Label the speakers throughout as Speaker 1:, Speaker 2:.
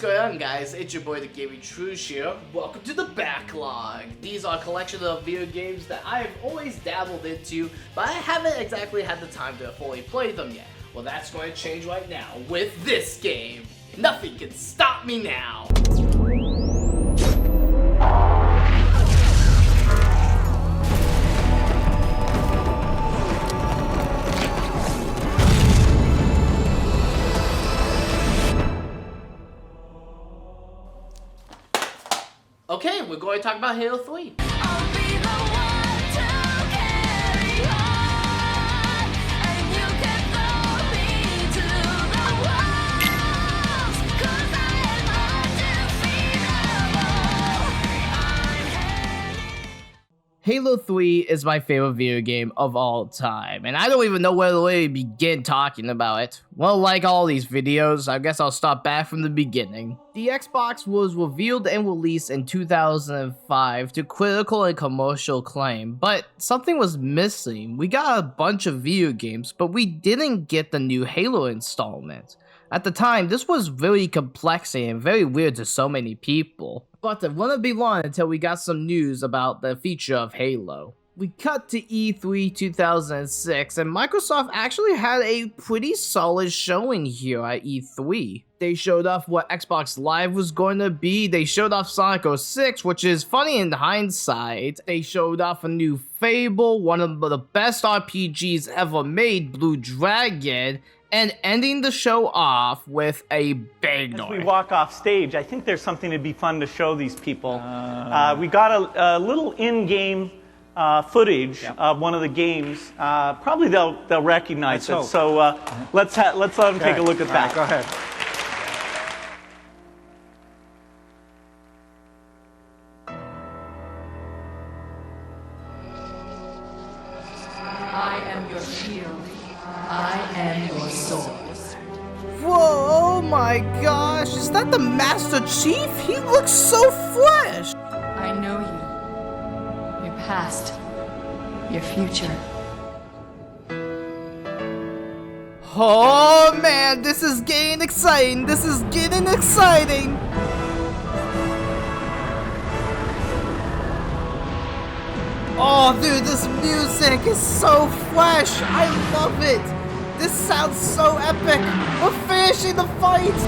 Speaker 1: going on, guys? It's your boy TheGamingTrouge here. Welcome to the backlog. These are a collection of video games that I've always dabbled into, but I haven't exactly had the time to fully play them yet. Well, that's going to change right now with this game. Nothing can stop me now. Okay, we're going to talk about Halo 3. Halo 3 is my favorite video game of all time, and I don't even know where to really begin talking about it. Well, like all these videos, I guess I'll start back from the beginning. The Xbox was revealed and released in 2005 to critical and commercial acclaim, but something was missing. We got a bunch of video games, but we didn't get the new Halo installment. At the time, this was very complex and very weird to so many people. But it wouldn't be long until we got some news about the feature of Halo. We cut to E3 2006, and Microsoft actually had a pretty solid showing here at E3. They showed off what Xbox Live was going to be, they showed off Sonic 06, which is funny in hindsight. They showed off a new Fable, one of the best RPGs ever made, Blue Dragon, and ending the show off with a banger.
Speaker 2: As we walk off stage, I think there's something that'd be fun to show these people. We got a little in-game footage of one of the games. Probably they'll recognize it. So let's let them take a look at that.
Speaker 3: Right, go ahead.
Speaker 4: I am your shield. I am your sword.
Speaker 1: Whoa, oh my gosh, is that the Master Chief? He looks so fresh!
Speaker 4: I know you. Your past. Your future.
Speaker 1: Oh man, this is getting exciting. This is getting exciting. Oh dude, this music is so fresh. I love it. This sounds so epic. We're finishing the fight.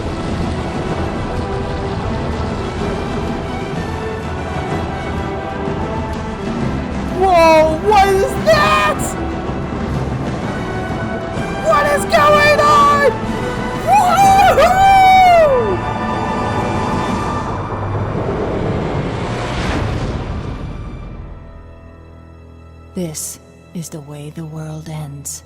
Speaker 1: Whoa, what is that? What is going on? Woohoo!
Speaker 4: This is the way the world ends.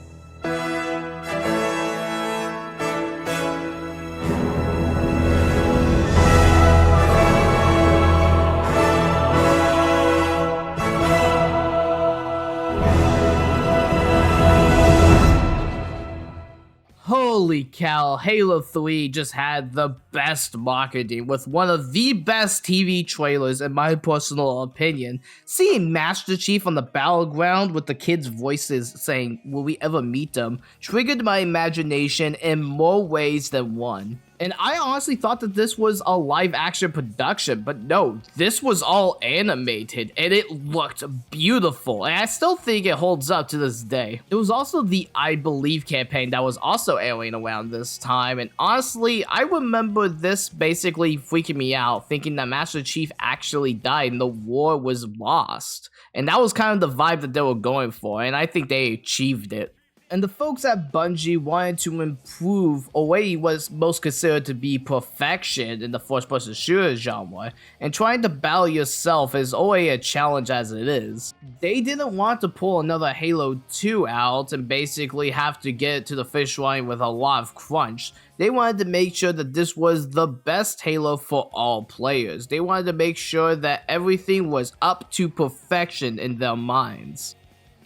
Speaker 1: Holy cow, Halo 3 just had the best marketing with one of the best TV trailers in my personal opinion. Seeing Master Chief on the battleground with the kids' voices saying, "Will we ever meet them?" triggered my imagination in more ways than one. And I honestly thought that this was a live action production, but no, this was all animated and it looked beautiful, and I still think it holds up to this day. It was also the I Believe campaign that was also airing around this time, and honestly, I remember this basically freaking me out, thinking that Master Chief actually died and the war was lost. And that was kind of the vibe that they were going for, and I think they achieved it. And the folks at Bungie wanted to improve away what's most considered to be perfection in the first-person shooter genre, and trying to battle yourself is already a challenge as it is. They didn't want to pull another Halo 2 out and basically have to get it to the finish line with a lot of crunch. They wanted to make sure that this was the best Halo for all players. They wanted to make sure that everything was up to perfection in their minds.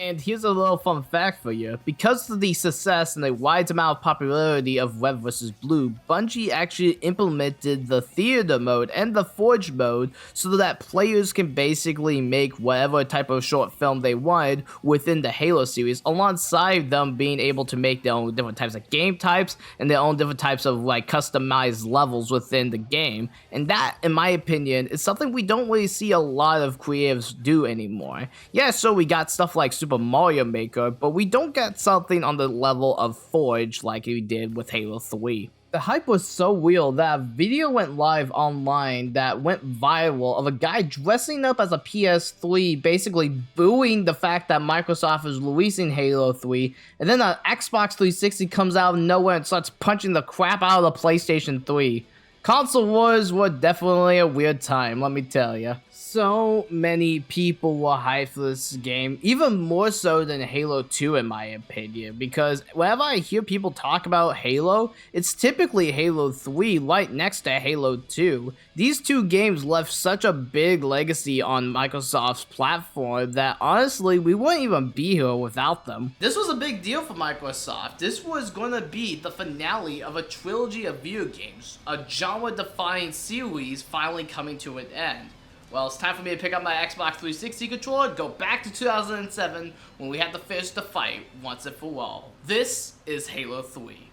Speaker 1: And here's a little fun fact for you. Because of the success and the wide amount of popularity of Red vs. Blue, Bungie actually implemented the theater mode and the forge mode so that players can basically make whatever type of short film they wanted within the Halo series, alongside them being able to make their own different types of game types and their own different types of like customized levels within the game. And that, in my opinion, is something we don't really see a lot of creatives do anymore. Yeah, so we got stuff like Super Mario Maker, but we don't get something on the level of Forge like we did with Halo 3. The hype was so real that a video went live online that went viral of a guy dressing up as a PS3, basically booing the fact that Microsoft is releasing Halo 3, and then an Xbox 360 comes out of nowhere and starts punching the crap out of the PlayStation 3. Console wars were definitely a weird time, let me tell ya. So many people were hyped for this game, even more so than Halo 2 in my opinion, because whenever I hear people talk about Halo, it's typically Halo 3 right next to Halo 2. These two games left such a big legacy on Microsoft's platform that honestly, we wouldn't even be here without them. This was a big deal for Microsoft. This was going to be the finale of a trilogy of video games, a genre-defining series finally coming to an end. Well, it's time for me to pick up my Xbox 360 controller and go back to 2007 when we had to finish the fight once and for all. This is Halo 3.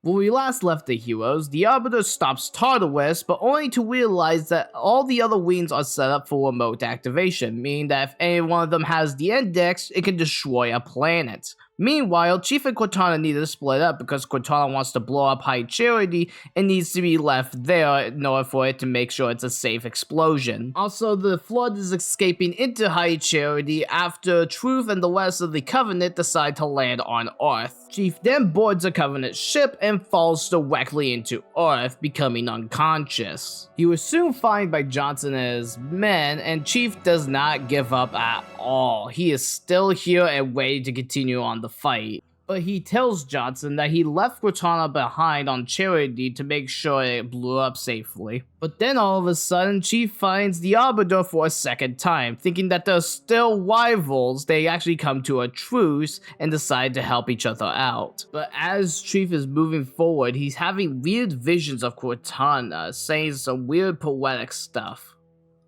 Speaker 1: When we last left the heroes, the Arbiter stops Tartarus, but only to realize that all the other wings are set up for remote activation, meaning that if any one of them has the index, it can destroy a planet. Meanwhile, Chief and Cortana need to split up because Cortana wants to blow up High Charity and needs to be left there in order for it to make sure it's a safe explosion. Also, the Flood is escaping into High Charity after Truth and the rest of the Covenant decide to land on Earth. Chief then boards a Covenant ship and falls directly into Earth, becoming unconscious. He was soon found by Johnson and his men, and Chief does not give up at all. He is still here and ready to continue on the fight. But he tells Johnson that he left Cortana behind on Charity to make sure it blew up safely. But then all of a sudden, Chief finds the Arbiter for a second time. Thinking that they're still rivals, they actually come to a truce and decide to help each other out. But as Chief is moving forward, he's having weird visions of Cortana, saying some weird poetic stuff.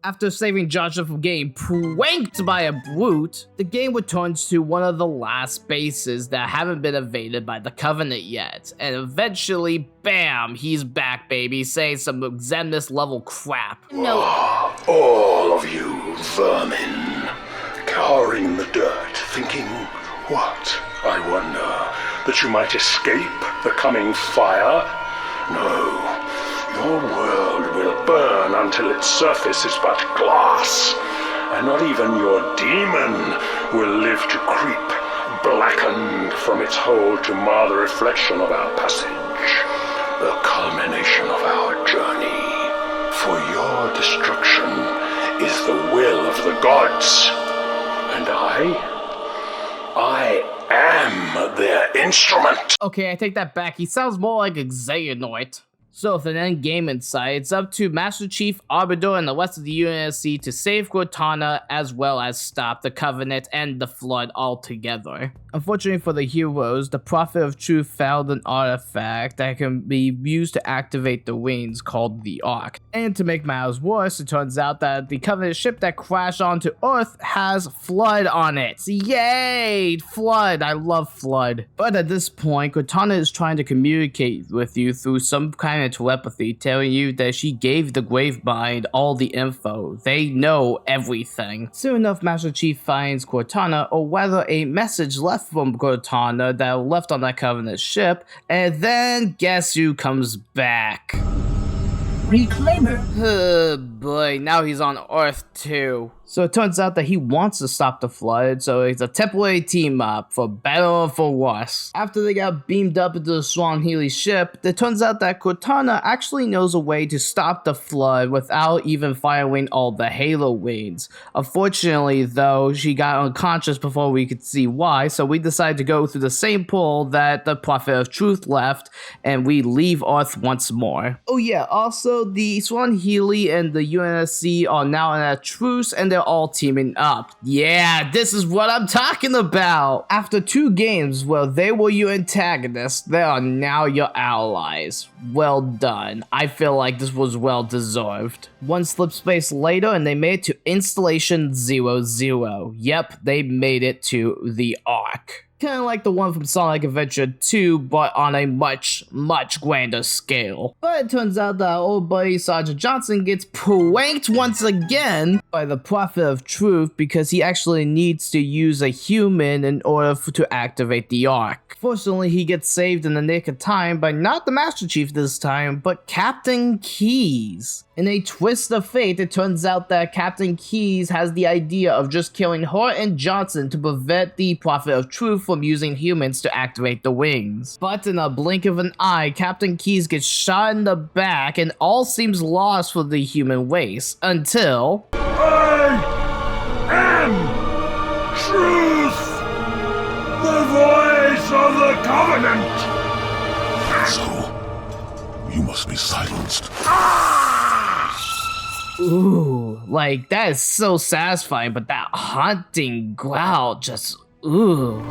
Speaker 1: After saving Joshua from getting pranked by a brute, the game returns to one of the last bases that haven't been invaded by the Covenant yet, and eventually, bam, he's back, baby, saying some Xemnas level crap.
Speaker 3: No. All of you vermin, cowering in the dirt, thinking, what, I wonder, that you might escape the coming fire? No. Your world will burn until its surface is but glass, and not even your demon will live to creep, blackened from its hole to mar the reflection of our passage, the culmination of our journey. For your destruction is the will of the gods, and I am their instrument.
Speaker 1: Okay, I take that back. He sounds more like a Xehanort. So with an end game in sight, it's up to Master Chief, Arbiter, and the rest of the UNSC to save Cortana as well as stop the Covenant and the Flood altogether. Unfortunately for the heroes, the Prophet of Truth found an artifact that can be used to activate the wings called the Ark. And to make matters worse, it turns out that the Covenant ship that crashed onto Earth has Flood on it. Yay! Flood! I love Flood. But at this point, Cortana is trying to communicate with you through some kind of telepathy, telling you that she gave the Gravebind all the info. They know everything. Soon enough, Master Chief finds Cortana, or rather a message left from Cortana that left on that Covenant ship, and then guess who comes back?
Speaker 5: Reclaimer.
Speaker 1: Oh boy, now he's on Earth too. So it turns out that he wants to stop the flood, so it's a temporary team up, for better or for worse. After they got beamed up into the Swahili ship, it turns out that Cortana actually knows a way to stop the flood without even firing all the Halo wings. Unfortunately though, she got unconscious before we could see why, so we decided to go through the same portal that the Prophet of Truth left, and we leave Earth once more. Oh yeah, also the Swahili and the UNSC are now in a truce, and they're all teaming up. Yeah, this is what I'm talking about! After 2 games where they were your antagonists, they are now your allies. Well done. I feel like this was well deserved. One slip space later and they made it to Installation 00. Yep, they made it to the Ark. Kinda like the one from Sonic Adventure 2, but on a much grander scale. But it turns out that our old buddy Sergeant Johnson gets pranked once again by the Prophet of Truth because he actually needs to use a human in order to activate the Ark. Fortunately, he gets saved in the nick of time by not the Master Chief this time, but Captain Keyes. In a twist of fate, it turns out that Captain Keyes has the idea of just killing her and Johnson to prevent the Prophet of Truth from using humans to activate the wings. But in a blink of an eye, Captain Keyes gets shot in the back and all seems lost for the human race, until...
Speaker 3: I am truth! The voice of the Covenant! So, you must be silenced.
Speaker 1: Ooh, like that is so satisfying, but that haunting growl just, ooh.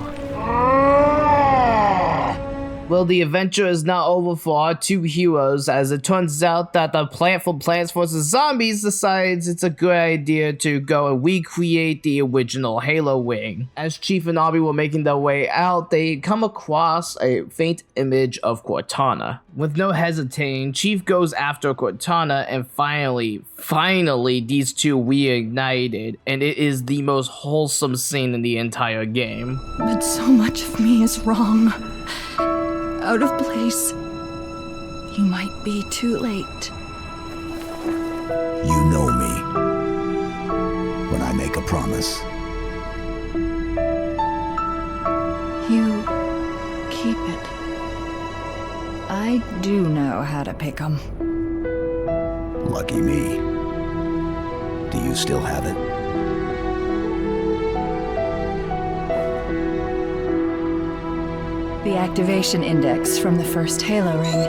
Speaker 1: Well, the adventure is not over for our 2 heroes, as it turns out that the plant from Plants vs. Zombies decides it's a good idea to go and recreate the original Halo wing. As Chief and Aubrey were making their way out, they come across a faint image of Cortana. With no hesitating, Chief goes after Cortana, and finally, these 2 reignited, and it is the most wholesome scene in the entire game.
Speaker 4: But so much of me is wrong. Out of place. You might be too late.
Speaker 5: You know me. When I make a promise.
Speaker 4: You keep it. I do know how to pick 'em.
Speaker 5: Lucky me. Do you still have it?
Speaker 4: The activation index from the first Halo ring.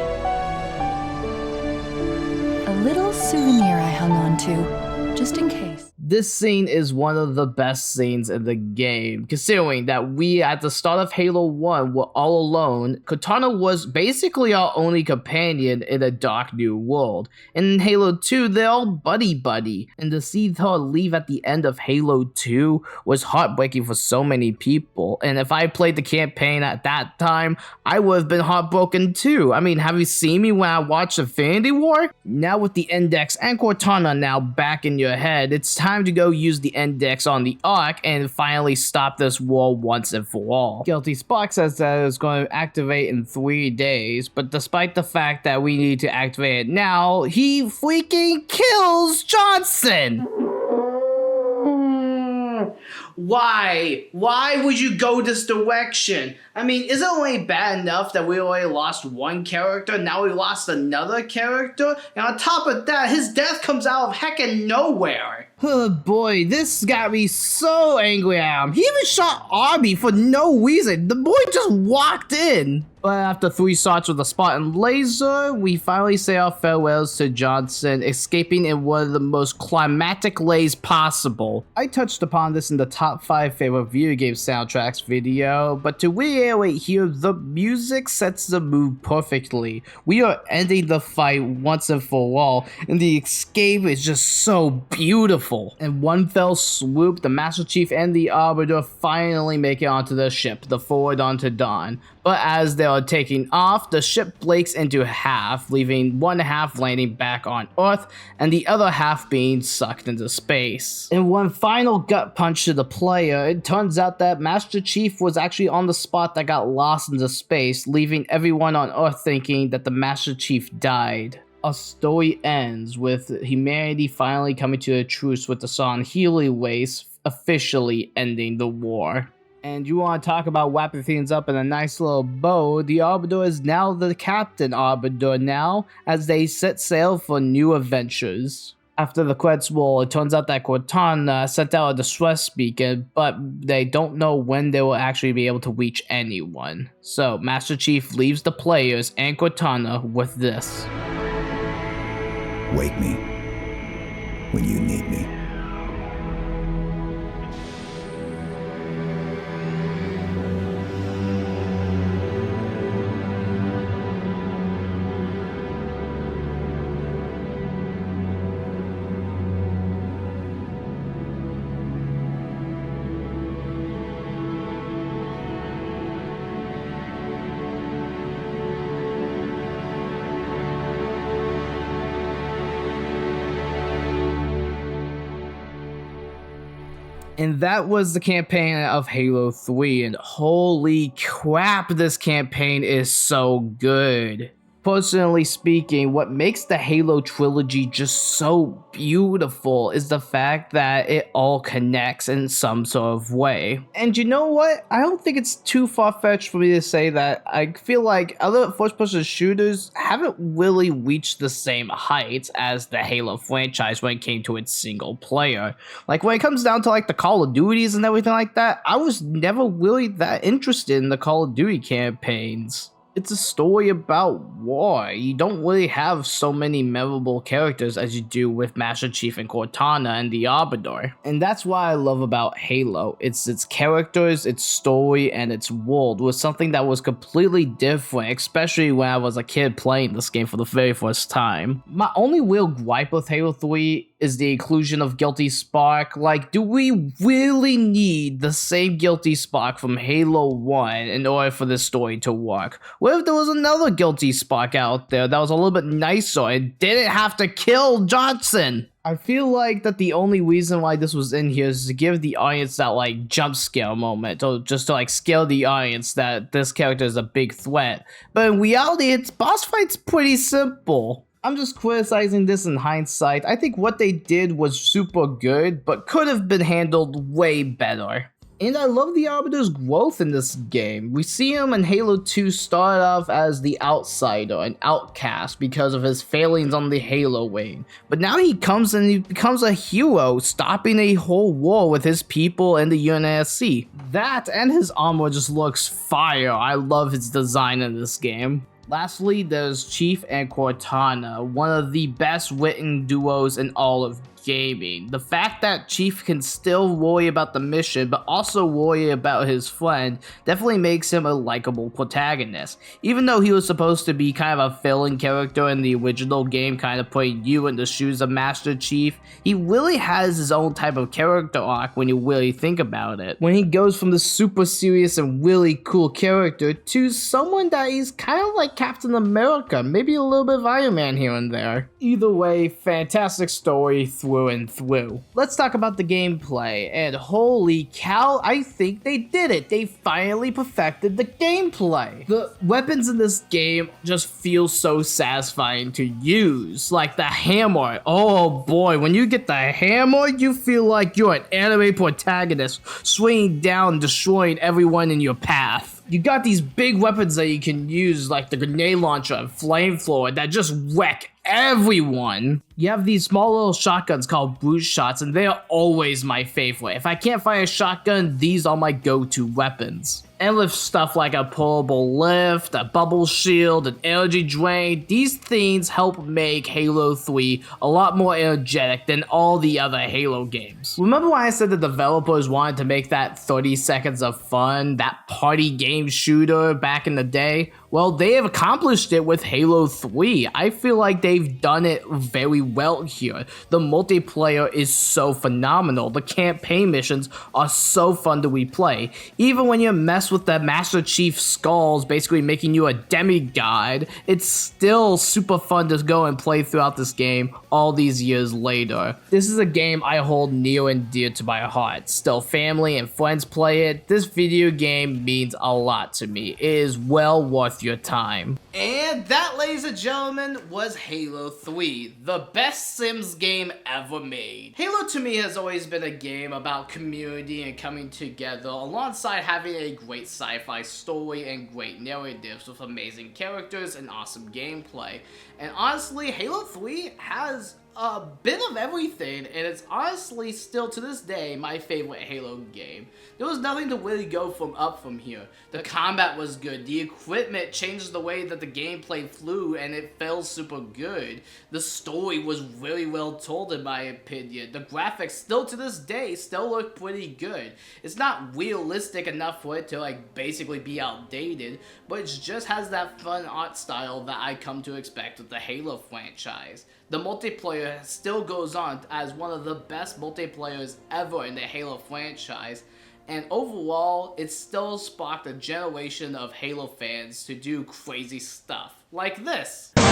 Speaker 4: A little souvenir I hung on to, just in case.
Speaker 1: This scene is one of the best scenes in the game, considering that we at the start of Halo 1 were all alone. Cortana was basically our only companion in a dark new world. In Halo 2, they're all buddy-buddy, and to see her leave at the end of Halo 2 was heartbreaking for so many people, and if I played the campaign at that time, I would have been heartbroken too. I mean, have you seen me when I watched Infinity War? Now with the Index and Cortana now back in your head, it's time to go use the Index on the Ark and finally stop this war once and for all. Guilty Spark says that it's going to activate in 3 days, but despite the fact that we need to activate it now, he freaking kills Johnson! Why? Why would you go this direction? I mean, is it only bad enough that we already lost one character, now we lost another character? And on top of that, his death comes out of heckin' nowhere. Oh boy, this got me so angry at him. He even shot Arby for no reason. The boy just walked in. But after 3 shots with a Spartan laser, we finally say our farewells to Johnson, escaping in one of the most climactic ways possible. I touched upon this in the top 5 favorite video game soundtracks video, but to reiterate here, the music sets the mood perfectly. We are ending the fight once and for all, and the escape is just so beautiful. In one fell swoop, the Master Chief and the Arbiter finally make it onto the ship, the Forward Unto Dawn. But as they are taking off, the ship breaks into half, leaving one half landing back on Earth, and the other half being sucked into space. In one final gut punch to the player, it turns out that Master Chief was actually on the spot that got lost into space, leaving everyone on Earth thinking that the Master Chief died. Our story ends with humanity finally coming to a truce with the song Healy Waste, officially ending the war. And you want to talk about wrapping things up in a nice little bow, the Arbiter is now the Captain Arbiter now, as they set sail for new adventures. After the credits roll, it turns out that Cortana sent out a distress beacon, but they don't know when they will actually be able to reach anyone. So, Master Chief leaves the players and Cortana with this.
Speaker 5: Wake me when you need me.
Speaker 1: And that was the campaign of Halo 3, and holy crap, this campaign is so good. Personally speaking, what makes the Halo trilogy just so beautiful is the fact that it all connects in some sort of way. And you know what? I don't think it's too far-fetched for me to say that I feel like other first-person shooters haven't really reached the same heights as the Halo franchise when it came to its single player. Like when it comes down to like the Call of Duties and everything like that, I was never really that interested in the Call of Duty campaigns. It's a story about war. You don't really have so many memorable characters as you do with Master Chief and Cortana and the Arbiter. And that's what I love about Halo. It's its characters, its story, and its world was something that was completely different, especially when I was a kid playing this game for the very first time. My only real gripe with Halo 3 is the inclusion of Guilty Spark. Like, do we really need the same Guilty Spark from Halo 1 in order for this story to work? What if there was another Guilty Spark out there that was a little bit nicer and didn't have to kill Johnson? I feel like that the only reason why this was in here is to give the audience that like jump scare moment, or just to like scare the audience that this character is a big threat. But in reality, its boss fight's pretty simple. I'm just criticizing this in hindsight. I think what they did was super good, but could have been handled way better. And I love the Arbiter's growth in this game. We see him in Halo 2 start off as the outsider, an outcast because of his failings on the Halo wing. But now he comes and he becomes a hero, stopping a whole war with his people and the UNSC. That and his armor just looks fire. I love his design in this game. Lastly, there's Chief and Cortana, one of the best written duos in all of gaming. The fact that Chief can still worry about the mission, but also worry about his friend, definitely makes him a likable protagonist. Even though he was supposed to be kind of a villain character in the original game, kind of putting you in the shoes of Master Chief, he really has his own type of character arc when you really think about it. When he goes from the super serious and really cool character to someone that he's kind of like Captain America, maybe a little bit of Iron Man here and there. Either way, fantastic story through and through. Let's talk about the gameplay, and holy cow, I think they did it. They finally perfected the gameplay. The weapons in this game just feel so satisfying to use, like the hammer. Oh boy, when you get the hammer, you feel like you're an anime protagonist swinging down, destroying everyone in your path. You got these big weapons that you can use, like the grenade launcher and flamethrower, that just wreck everyone. You have these small little shotguns called brute shots, and they are always my favorite. If I can't fire a shotgun, these are my go-to weapons. And with stuff like a pullable lift, a bubble shield, an energy drain, these things help make Halo 3 a lot more energetic than all the other Halo games. Remember when I said the developers wanted to make that 30 seconds of fun, that party game shooter back in the day? Well, they have accomplished it with Halo 3. I feel like they've done it very well here. The multiplayer is so phenomenal. The campaign missions are so fun to replay. Even when you mess with the Master Chief skulls, basically making you a demigod, it's still super fun to go and play throughout this game all these years later. This is a game I hold near and dear to my heart. Still, family and friends play it. This video game means a lot to me. It is well worth your time. And that, ladies and gentlemen, was Halo 3, the best Sims game ever made. Halo to me has always been a game about community and coming together, alongside having a great sci-fi story and great narratives with amazing characters and awesome gameplay. And honestly, Halo 3 has a bit of everything, and it's honestly still to this day my favorite Halo game. There was nothing to really go up from here. The combat was good, the equipment changed the way that the gameplay flew, and it felt super good. The story was really well told in my opinion. The graphics still to this day still look pretty good. It's not realistic enough for it to like basically be outdated, but it just has that fun art style that I come to expect with the Halo franchise. The multiplayer still goes on as one of the best multiplayers ever in the Halo franchise, and overall, it still sparked a generation of Halo fans to do crazy stuff, like this. The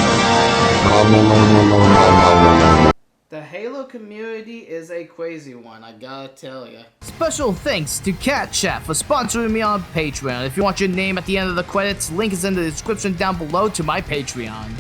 Speaker 1: Halo community is a crazy one, I gotta tell ya. Special thanks to Cat Chat for sponsoring me on Patreon. If you want your name at the end of the credits, link is in the description down below to my Patreon.